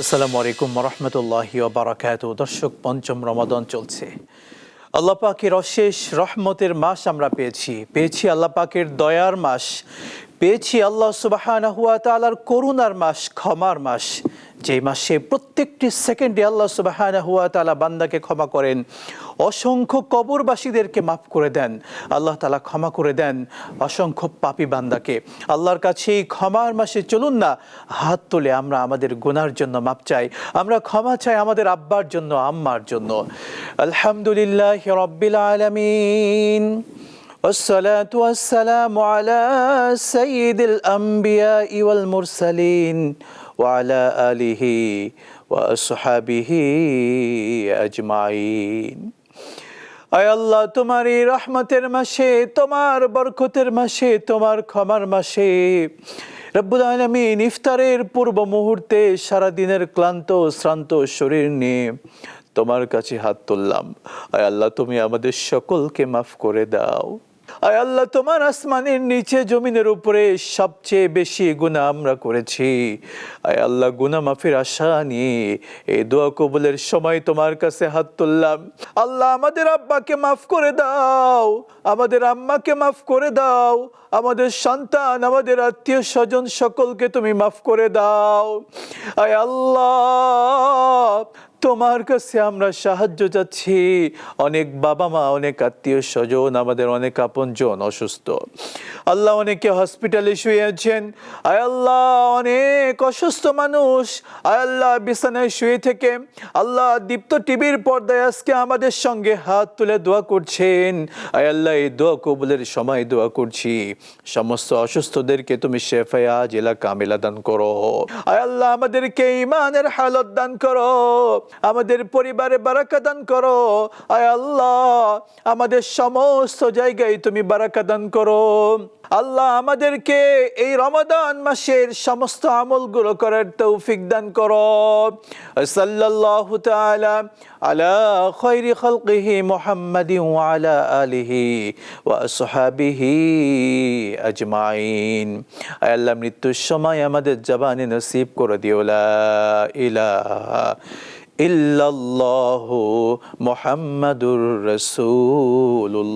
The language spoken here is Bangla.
আসসালামু আলাইকুম রহমতুল্লাহি ওয়া বারাকাতুহু। দর্শক, পঞ্চম রমাদান চলছে। আল্লাহ পাকের অশেষ রহমতের মাস আমরা পেয়েছি আল্লাহ পাকের দয়ার মাস, পেয়েছি আল্লাহ সুবহানাহু ওয়া তাআলার করুণার মাস, ক্ষমার মাস, যে মাসে প্রত্যেকটি সেকেন্ডে আল্লাহ সুবহানাহু ওয়া তাআলা বান্দাকে ক্ষমা করেন, অসংখ্য কবরবাসীদেরকে মাফ করে দেন। আল্লাহ তাআলা ক্ষমা করে দেন অসংখ্য পাপী বান্দাকে। আল্লাহর কাছে এই ক্ষমার মাসে চলুন না, হাত তুলে আমরা আমাদের গুনার জন্য মাপ চাই, আমরা ক্ষমা চাই আমাদের আব্বার জন্য, আম্মার জন্য। আলহামদুলিল্লাহি রাব্বিল আলামিন, والصلاة والسلام على سيد الأنبياء والمرسلين وعلى آله وأصحابه أجمعين। আয় আল্লাহ, তোমার এই রহমতের মাসে, তোমার বরকতের মাসে, তোমার ক্ষমার মাসে রব্বুল আলামিন ইফতারের পূর্ব মুহূর্তে সারাদিনের ক্লান্ত শ্রান্ত শরীর নিয়ে তোমার কাছে হাত তুললাম। আয় আল্লাহ, তুমি আমাদের সকলকে মাফ করে দাও। আয় আল্লাহ, তোমার আসমানের নিচে জমিনের উপরে সবচেয়ে বেশি গুনাহ আমরা করেছি। আয় আল্লাহ, গুনাহ মাফের আশা নিয়ে এই দোয়া কবুলের সময় তোমার কাছে হাত তুললাম। আল্লাহ, আমাদের আব্বাকে মাফ করে দাও, আমাদের আম্মাকে মাফ করে দাও, আমাদের সন্তান, আমাদের আত্মীয় স্বজন সকলকে তুমি মাফ করে দাও। আয় আল্লাহ, তোমার কাছে আমরা সাহায্য চাচ্ছি। অনেক বাবা মা, অনেক আত্মীয় স্বজন, আমাদের অনেক আপনজন অসুস্থ। আল্লাহ, অনেকে হসপিটালে শুয়ে আছেন। আয় আল্লাহ, অনেক অসুস্থ মানুষ আয় আল্লাহ বিছানায় শুয়ে থেকে আল্লাহ দীপ্ত টিভির পর্দায় আজকে আমাদের সঙ্গে হাত তুলে দোয়া করছেন। আয় আল্লাহ, এই দোয়া কবুলের সময় দোয়া করছি, সমস্ত অসুস্থদেরকে তুমি শেফায়ে আজিলা কামিলা দান করো। আয় আল্লাহ, আমাদেরকে ঈমানের হালত দান করো, আমাদের পরিবারে বারাকা দান করো। আয় আল্লাহ, আমাদের সমস্ত জায়গায় তুমি বারাকা দান করো। আল্লাহ, আমাদেরকে এই রমাদান মাসের সমস্ত আমলগুলো করার তৌফিক দান করো। সাল্লাল্লাহু তাআলা আলা খায়রি খালকিহি মুহাম্মাদিন ওয়া আলা আলিহি ওয়া আসহাবিহি আজমাইন। আয় আল্লাহ, মৃত্যুর সময় আমাদের জবানে নসিব করে দিও লা ইলাহা ইল্লাল্লাহু মুহাম্মাদুর রাসূলুল্লাহ।